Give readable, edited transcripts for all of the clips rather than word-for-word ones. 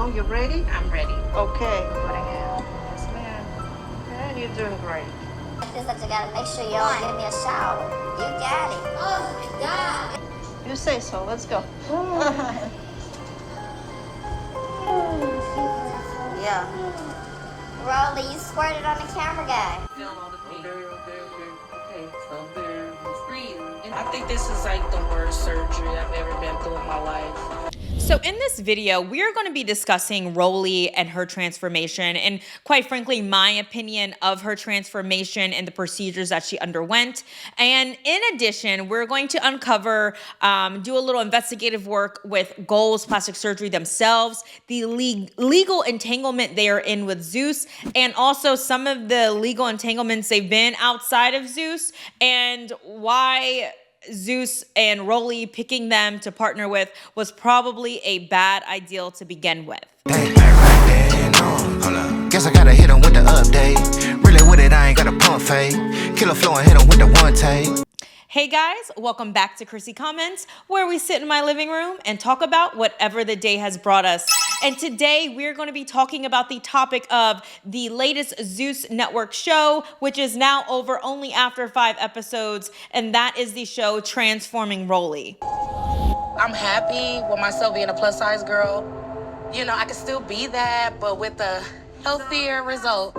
know. You ready? I'm ready. Okay. What I have? Yes, ma'am. Yeah, you're doing great. Just that you gotta make sure y'all give me a shower. You got it. Oh my God. You say so. Let's go. Yeah. Rollie, you squirted on the camera guy. Okay. So there, breathe. I think this is like the worst surgery I've ever been through in my life. So in this video, we are going to be discussing Rollie and her transformation and, quite frankly, my opinion of her transformation and the procedures that she underwent. And in addition, we're going to uncover, do a little investigative work with Goals Plastic Surgery themselves, the legal entanglement they are in with Zeus, and also some of the legal entanglements they've been outside of Zeus, and why Zeus and Rollie picking them to partner with was probably a bad idea to begin with. Hey, hold up. Guess I gotta hit him with the update. Really with it, I ain't got a pump fake. Killer flow and hit him with the one take. Hey guys, welcome back to Chrissy Comments, where we sit in my living room and talk about whatever the day has brought us. And today we're going to be talking about the topic of the latest Zeus Network show, which is now over only after 5 episodes, and that is the show Transforming Rollie. I'm happy with myself being a plus size girl. You know, I can still be that, but with a healthier result.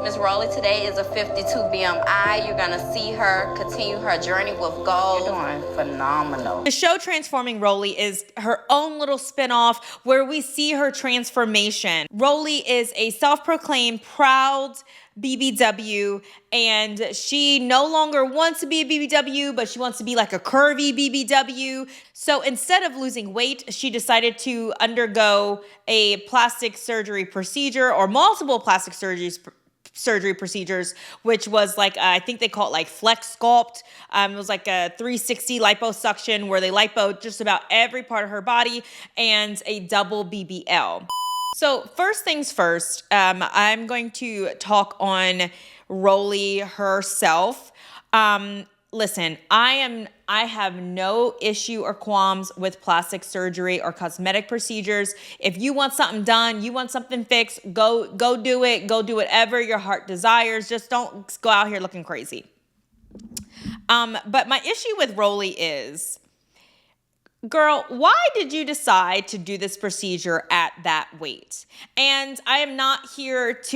Miss Rollie today is a 52 BMI. You're gonna see her continue her journey with goals. You're doing phenomenal. The show Transforming Rollie is her own little spinoff where we see her transformation. Rollie is a self-proclaimed proud BBW, and she no longer wants to be a BBW, but she wants to be like a curvy BBW. So instead of losing weight, she decided to undergo a plastic surgery procedure or multiple plastic surgery procedures, which was like, I think they call it like flex sculpt. It was like a 360 liposuction where they lipo just about every part of her body, and a double BBL. So first things first, I'm going to talk on Rollie herself. Listen, I have no issue or qualms with plastic surgery or cosmetic procedures. If you want something done, you want something fixed, go do it. Go do whatever your heart desires. Just don't go out here looking crazy. But my issue with Rollie is, girl, why did you decide to do this procedure at that weight? And I am not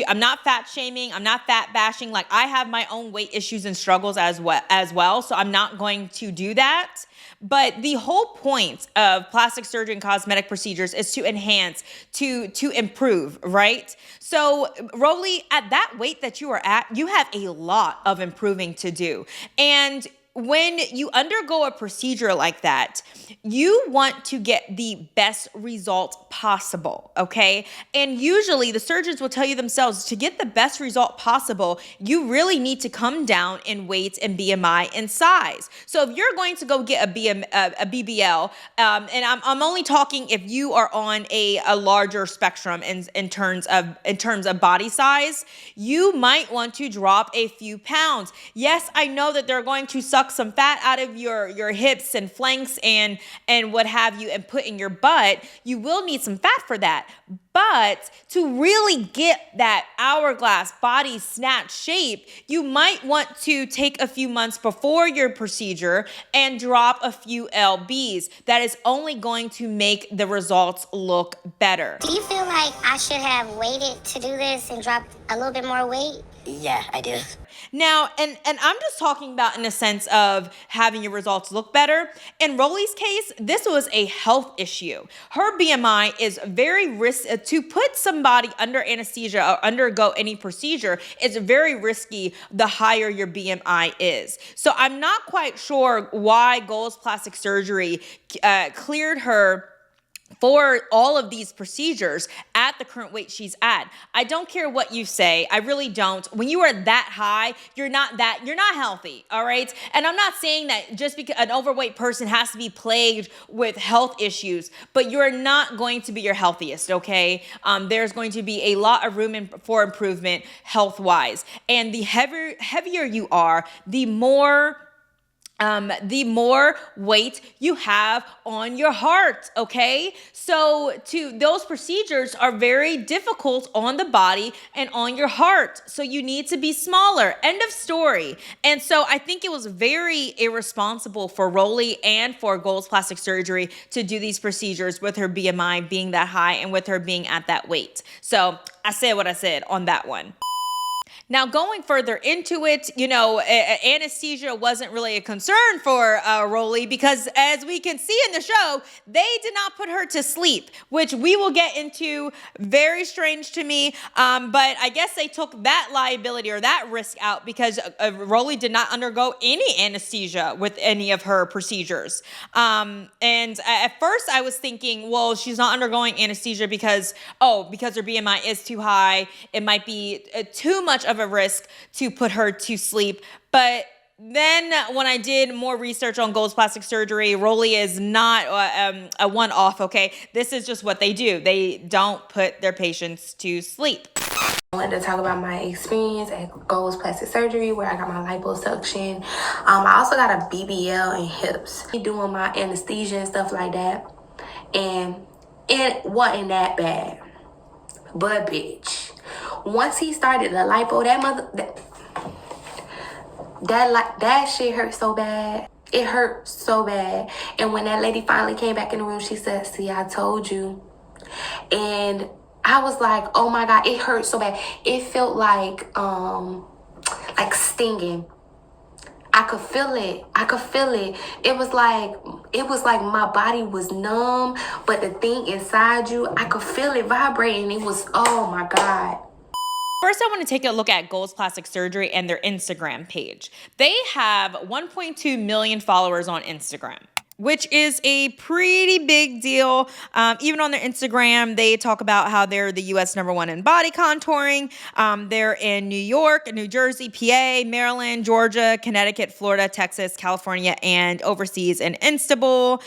I'm not fat shaming, I'm not fat bashing. Like, I have my own weight issues and struggles as well, so I'm not going to do that. But the whole point of plastic surgery and cosmetic procedures is to enhance, to improve, right? So Rollie, at that weight that you are at, you have a lot of improving to do. And when you undergo a procedure like that, you want to get the best result possible, okay? And usually the surgeons will tell you themselves, to get the best result possible, you really need to come down in weight and BMI and size. So if you're going to go get a BBL, and I'm only talking if you are on a larger spectrum in terms of body size, you might want to drop a few pounds. Yes, I know that they're going to suck some fat out of your hips and flanks and what have you and put in your butt. You will need some fat for that. But to really get that hourglass body snatch shape, you might want to take a few months before your procedure and drop a few lbs. That is only going to make the results look better. Do you feel like I should have waited to do this and drop a little bit more weight? Yeah, I do. Now, and I'm just talking about in a sense of having your results look better. In Rollie's case, this was a health issue. Her BMI is very risky. To put somebody under anesthesia or undergo any procedure is very risky the higher your BMI is. So I'm not quite sure why Goals Plastic Surgery cleared her for all of these procedures at the current weight she's at. I don't care what you say. I really don't. When you are that high, you're not healthy, all right? And I'm not saying that just because an overweight person has to be plagued with health issues, but you're not going to be your healthiest, okay? There's going to be a lot of room for improvement health-wise. And the heavier you are, the more the more weight you have on your heart, okay? So those procedures are very difficult on the body and on your heart. So you need to be smaller. End of story. And so I think it was very irresponsible for Rollie and for Gold's Plastic Surgery to do these procedures with her BMI being that high and with her being at that weight. So I said what I said on that one. Now, going further into it, anesthesia wasn't really a concern for Rollie because, as we can see in the show, they did not put her to sleep, which we will get into. Very strange to me, but I guess they took that liability or that risk out because Rollie did not undergo any anesthesia with any of her procedures. And at first, I was thinking, well, she's not undergoing anesthesia because her BMI is too high. It might be too much of a risk to put her to sleep. But then when I did more research on Gold's Plastic Surgery, Rollie is not a one-off, okay? This is just what they do. They don't put their patients to sleep. I wanted to talk about my experience at Gold's Plastic Surgery where I got my liposuction. I also got a BBL and hips. Doing my anesthesia and stuff like that. And it wasn't that bad. But bitch, once he started the lipo, that shit hurt so bad. It hurt so bad. And when that lady finally came back in the room, she said, "See, I told you." And I was like, oh my God, it hurt so bad. It felt like stinging. I could feel it. It was like my body was numb, but the thing inside you, I could feel it vibrating. It was, oh my God. First, I want to take a look at Gold's Plastic Surgery and their Instagram page. They have 1.2 million followers on Instagram, which is a pretty big deal. Even on their Instagram, they talk about how they're the U.S. #1 in body contouring. They're in New York, New Jersey, PA, Maryland, Georgia, Connecticut, Florida, Texas, California, and overseas in Istanbul.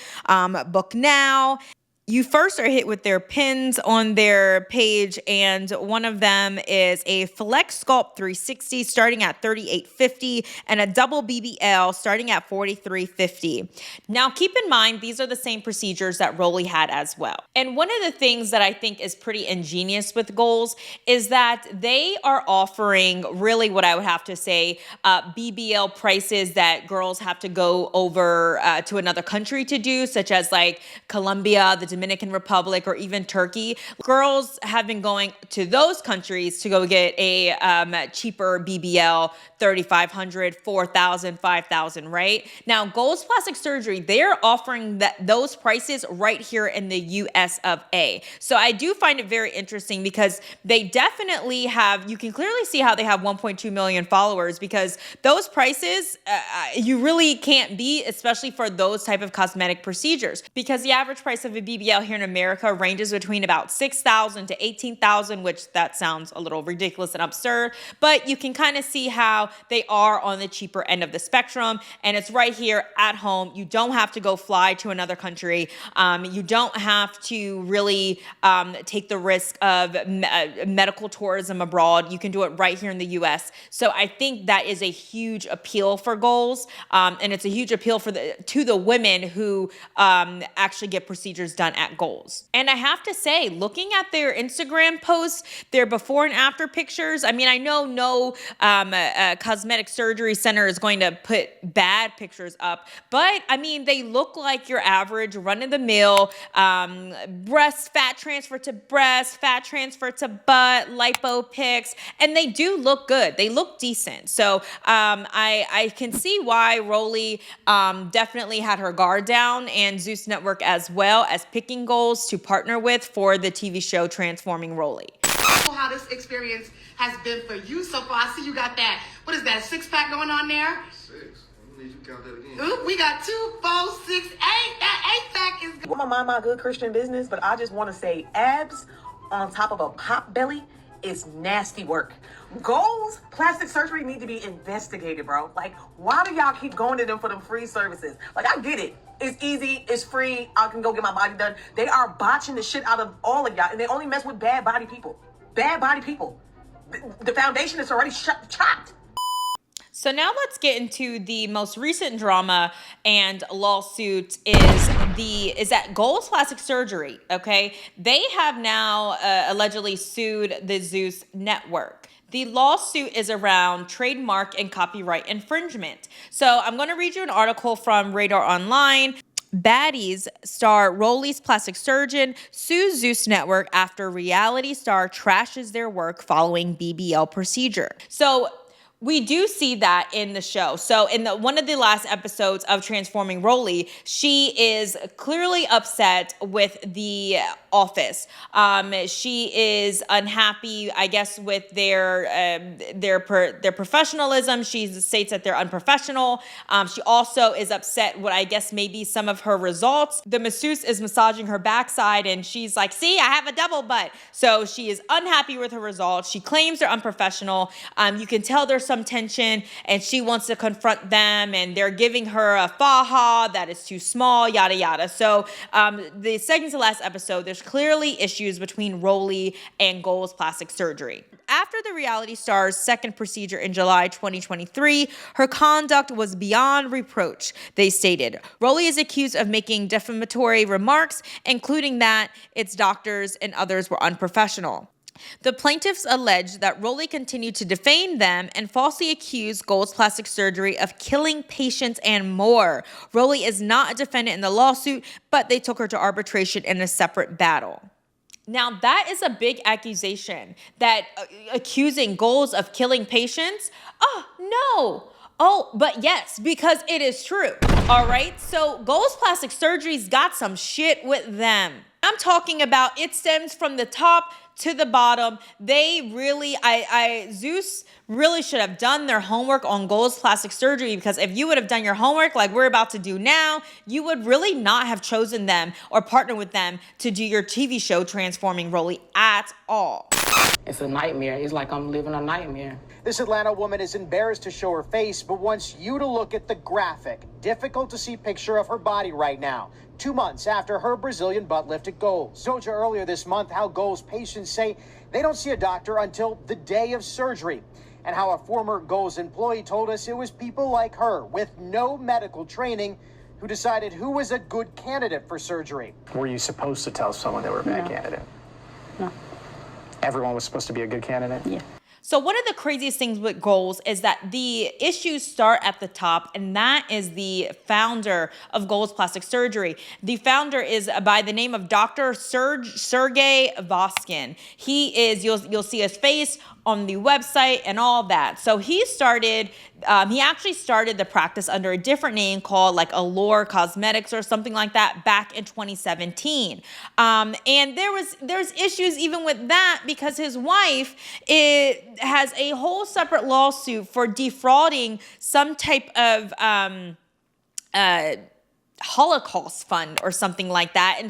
Book now. You first are hit with their pins on their page, and one of them is a Flex Sculpt 360 starting at $38.50 and a double BBL starting at $43.50. Now, keep in mind, these are the same procedures that Rollie had as well. And one of the things that I think is pretty ingenious with Gold's is that they are offering really what I would have to say BBL prices that girls have to go over to another country to do, such as like Colombia, the Dominican Republic, or even Turkey. Girls have been going to those countries to go get a cheaper BBL, $3,500, $4,000, $5,000, right? Now, Gold's Plastic Surgery, they're offering those prices right here in the US of A. So I do find it very interesting because they definitely have, you can clearly see how they have 1.2 million followers because those prices, you really can't beat, especially for those type of cosmetic procedures, because the average price of a BBL here in America ranges between about $6,000 to $18,000, which that sounds a little ridiculous and absurd, but you can kind of see how they are on the cheaper end of the spectrum, and it's right here at home. You don't have to go fly to another country. You don't have to really take the risk of medical tourism abroad. You can do it right here in the U.S. So I think that is a huge appeal for Gold's, and it's a huge appeal to the women who actually get procedures done at Gold's. And I have to say, looking at their Instagram posts, their before and after pictures, I mean, I know no cosmetic surgery center is going to put bad pictures up, but I mean, they look like your average run-of-the-mill breast fat transfer to breast, fat transfer to butt, lipo pics, and they do look good. They look decent. So I can see why Rollie definitely had her guard down, and Zeus Network as well, as picking Gold's to partner with for the TV show Transforming Rollie. How this experience has been for you so far. I see you got that, what is that, 6-pack going on there? 6. I need you to count that again. Ooh, we got 2, 4, 6, 8. That 8-pack is good. I'm gonna mind my good Christian business, but I just want to say abs on top of a pop belly is nasty work. Gold's Plastic Surgery need to be investigated, bro. Like, why do y'all keep going to them for them free services? Like, I get it. It's easy. It's free. I can go get my body done. They are botching the shit out of all of y'all, and they only mess with bad body people. Bad body people. The foundation is already chopped. So now let's get into the most recent drama and lawsuit is at Gold's Plastic Surgery, okay? They have now allegedly sued the Zeus network. The lawsuit is around trademark and copyright infringement. So I'm going to read you an article from Radar Online. Baddies star Rollie's plastic surgeon sues Zeus network after reality star trashes their work following BBL procedure. So we do see that in the show. So in one of the last episodes of Transforming Rollie, she is clearly upset with the office. She is unhappy, I guess, with their professionalism. She states that they're unprofessional. She also is upset with, I guess, maybe some of her results. The masseuse is massaging her backside, and she's like, "See, I have a double butt." So she is unhappy with her results. She claims they're unprofessional. You can tell there's some tension, and she wants to confront them, and they're giving her a faha that is too small, yada yada. So the second to last episode, there's clearly issues between Rollie and Gold's Plastic Surgery. After the reality star's second procedure in July 2023, her conduct was beyond reproach, they stated. Rollie is accused of making defamatory remarks, including that its doctors and others were unprofessional. The plaintiffs alleged that Rollie continued to defame them and falsely accused Gold's Plastic Surgery of killing patients and more. Rollie is not a defendant in the lawsuit, but they took her to arbitration in a separate battle. Now, that is a big accusation, that accusing Gold's of killing patients. Oh, no. Oh, but yes, because it is true. All right. So Gold's Plastic Surgery's got some shit with them. I'm talking about it stems from the top to the bottom. They really, Zeus really should have done their homework on Gold's Plastic Surgery, because if you would have done your homework like we're about to do now, you would really not have chosen them or partnered with them to do your TV show Transforming Rollie at all. It's a nightmare. It's like I'm living a nightmare. This Atlanta woman is embarrassed to show her face, but wants you to look at the graphic, difficult to see picture of her body right now, 2 months after her Brazilian butt lift at Gold's. Told you earlier this month how Gold's patients say they don't see a doctor until the day of surgery, and how a former Gold's employee told us it was people like her with no medical training who decided who was a good candidate for surgery. Were you supposed to tell someone they were a bad candidate? No. Everyone was supposed to be a good candidate? Yeah. So one of the craziest things with Gold's is that the issues start at the top, and that is the founder of Gold's Plastic Surgery. The founder is by the name of Dr. Sergey Voskin. He is, you'll see his face on the website and all that. So he actually started the practice under a different name called like Allure Cosmetics or something like that back in 2017. And there's issues even with that, because his wife has a whole separate lawsuit for defrauding some type of Holocaust fund or something like that, and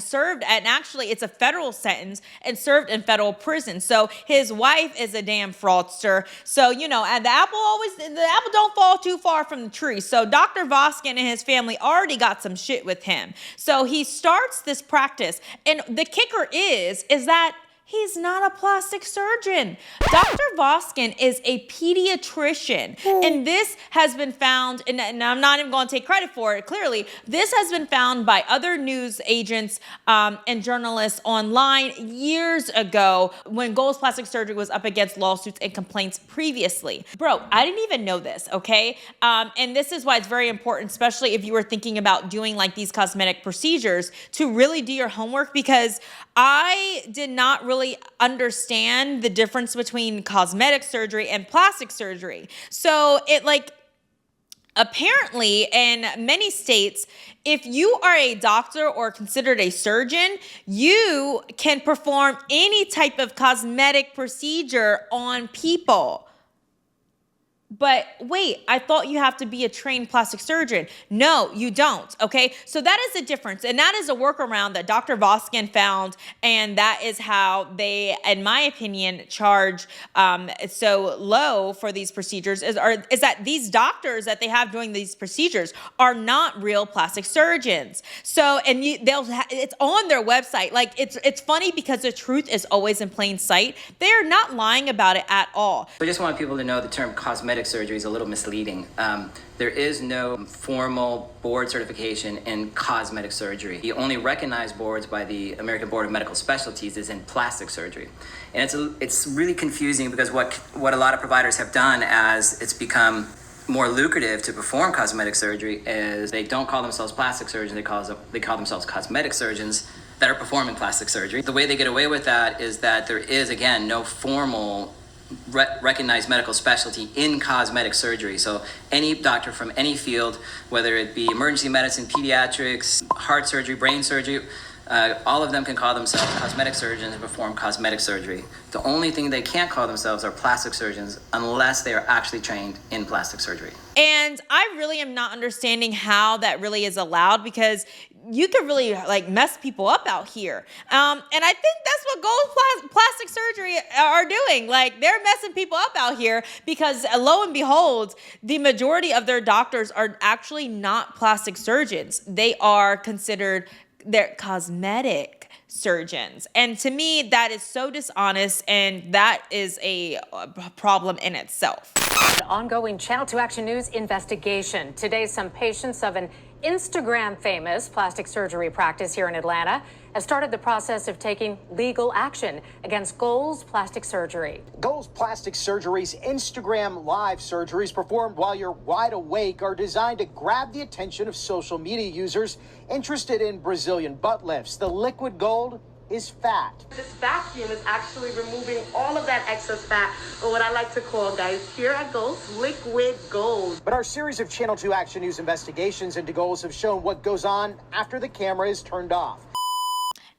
actually it's a federal sentence and served in federal prison. So his wife is a damn fraudster. So, and the apple don't fall too far from the tree. So Dr. Voskin and his family already got some shit with him. So he starts this practice, and the kicker is that he's not a plastic surgeon. Dr. Voskin is a pediatrician. And this has been found, and I'm not even going to take credit for it, clearly, this has been found by other news agents and journalists online years ago when Gold's Plastic Surgery was up against lawsuits and complaints previously. Bro, I didn't even know this, okay? And this is why it's very important, especially if you were thinking about doing like these cosmetic procedures, to really do your homework, because I did not really understand the difference between cosmetic surgery and plastic surgery. So apparently in many states, if you are a doctor or considered a surgeon, you can perform any type of cosmetic procedure on people. But wait, I thought you have to be a trained plastic surgeon. No, you don't, okay? So that is the difference, and that is a workaround that Dr. Voskin found, and that is how they, in my opinion, charge so low for these procedures, is that these doctors that they have doing these procedures are not real plastic surgeons. So, and it's on their website. Like, it's funny because the truth is always in plain sight. They are not lying about it at all. I just want people to know the term cosmetic cosmetic surgery is a little misleading. There is no formal board certification in cosmetic surgery. The only recognized boards by the American Board of Medical Specialties is in plastic surgery. And it's really confusing because what a lot of providers have done as it's become more lucrative to perform cosmetic surgery is they don't call themselves plastic surgeons, they call themselves cosmetic surgeons that are performing plastic surgery. The way they get away with that is that there is, again, no formal recognized medical specialty in cosmetic surgery. So any doctor from any field, whether it be emergency medicine, pediatrics, heart surgery, brain surgery, all of them can call themselves cosmetic surgeons and perform cosmetic surgery. The only thing they can't call themselves are plastic surgeons unless they are actually trained in plastic surgery. And I really am not understanding how that really is allowed, because you could really like mess people up out here. And I think that's what Gold's plastic surgery are doing. Like, they're messing people up out here because lo and behold, the majority of their doctors are actually not plastic surgeons. They are considered they're cosmetic surgeons. And to me, that is so dishonest, and that is a problem in itself. An ongoing Channel 2 Action News investigation. Today, some patients of an Instagram famous plastic surgery practice here in Atlanta has started the process of taking legal action against Gold's Plastic Surgery. Gold's Plastic Surgery's Instagram live surgeries performed while you're wide awake are designed to grab the attention of social media users interested in Brazilian butt lifts. The liquid gold is fat. This vacuum is actually removing all of that excess fat, or what I like to call, guys, here at Gold's, liquid gold. But our series of Channel 2 Action News investigations into goals have shown what goes on after the camera is turned off.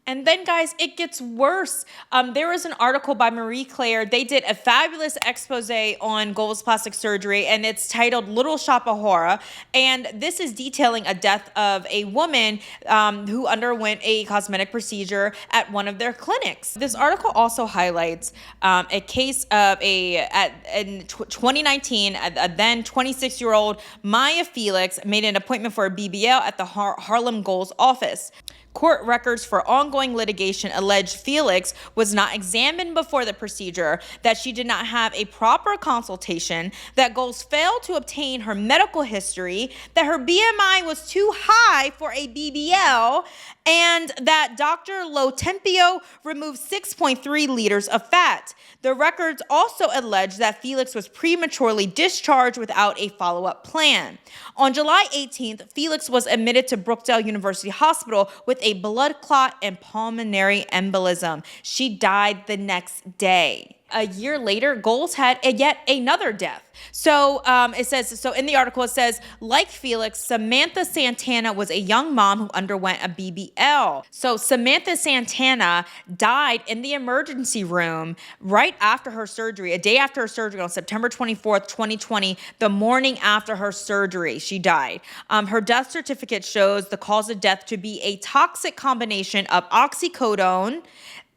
And then, guys, it gets worse. There was an article by Marie Claire. They did a fabulous expose on Gold's plastic surgery, and it's titled Little Shop of Horror. And this is detailing a death of a woman who underwent a cosmetic procedure at one of their clinics. This article also highlights a case of in 2019, a then 26-year-old Maya Felix made an appointment for a BBL at the Harlem Gold's office. Court records for ongoing litigation allege Felix was not examined before the procedure, that she did not have a proper consultation, that Gold's failed to obtain her medical history, that her BMI was too high for a BBL, and that Dr. Lotempio removed 6.3 liters of fat. The records also allege that Felix was prematurely discharged without a follow-up plan. On July 18th, Felix was admitted to Brookdale University Hospital with a blood clot and pulmonary embolism. She died the next day. A year later, Gold's had yet another death. So it says, so in the article it says, like Felix, Samantha Santana was a young mom who underwent a BBL. So Samantha Santana died in the emergency room right after her surgery, a day after her surgery on September 24th, 2020, the morning after her surgery, she died. Her death certificate shows the cause of death to be a toxic combination of oxycodone,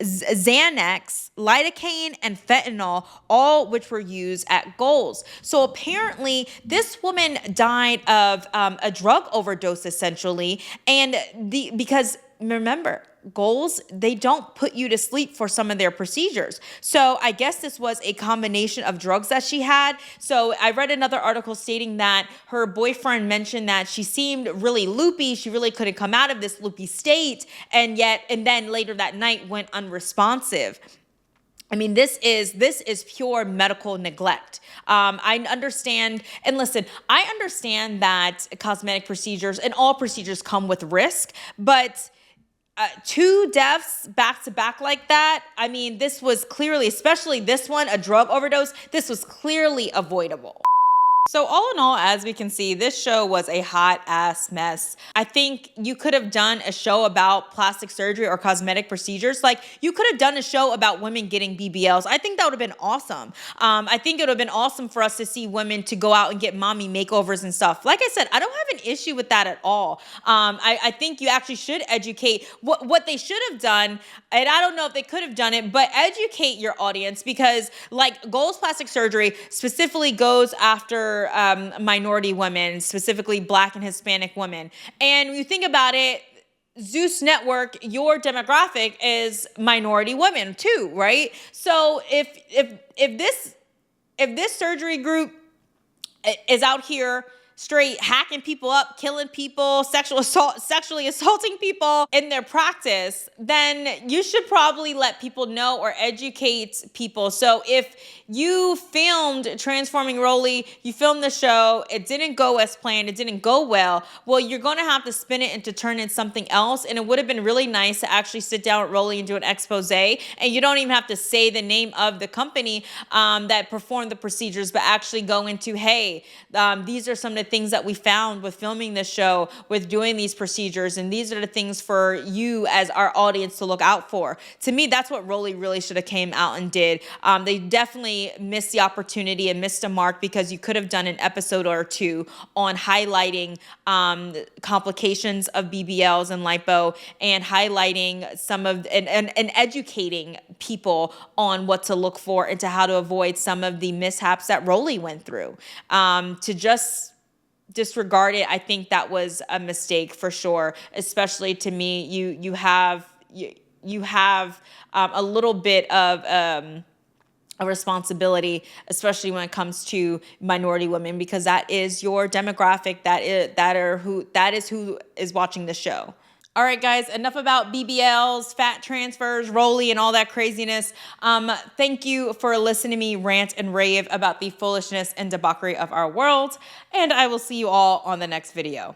Xanax, lidocaine, and fentanyl, all which were used at Gold's. So apparently this woman died of a drug overdose, essentially, and because remember, Gold's, they don't put you to sleep for some of their procedures. So I guess this was a combination of drugs that she had. So I read another article stating that her boyfriend mentioned that she seemed really loopy. She really couldn't come out of this loopy state. And then later that night went unresponsive. I mean, this is pure medical neglect. I understand, and listen, I understand that cosmetic procedures and all procedures come with risk, but 2 deaths back to back like that, I mean, this was clearly, especially this one, a drug overdose, this was clearly avoidable. So all in all, as we can see, this show was a hot ass mess. I think you could have done a show about plastic surgery or cosmetic procedures. Like, you could have done a show about women getting BBLs. I think that would have been awesome. I think it would have been awesome for us to see women to go out and get mommy makeovers and stuff. Like I said, I don't have an issue with that at all. I think you actually should educate what they should have done. And I don't know if they could have done it, but educate your audience, because like Gold's plastic surgery specifically goes after minority women, specifically Black and Hispanic women. And when you think about it, Zeus Network, your demographic is minority women too, right? So if this surgery group is out here straight hacking people up, killing people, sexually assaulting people in their practice, then you should probably let people know or educate people. So if you filmed Transforming Rollie, you filmed the show, it didn't go as planned, it didn't go well, well, you're gonna have to spin it and to turn it something else. And it would have been really nice to actually sit down with Rollie and do an expose. And you don't even have to say the name of the company that performed the procedures, but actually go into, hey, these are some of the things that we found with filming this show, with doing these procedures, and these are the things for you as our audience to look out for. To me, that's what Rollie really should have came out and did. They definitely missed the opportunity and missed a mark, because you could have done an episode or two on highlighting complications of BBLs and lipo, and highlighting some of and educating people on what to look for and to how to avoid some of the mishaps that Rollie went through. To just disregard it, I think that was a mistake for sure. Especially to me, you have a little bit of a responsibility, especially when it comes to minority women, because that is your demographic. That is who is watching the show. All right, guys, enough about BBLs, fat transfers, Rollie, and all that craziness. Thank you for listening to me rant and rave about the foolishness and debauchery of our world, and I will see you all on the next video.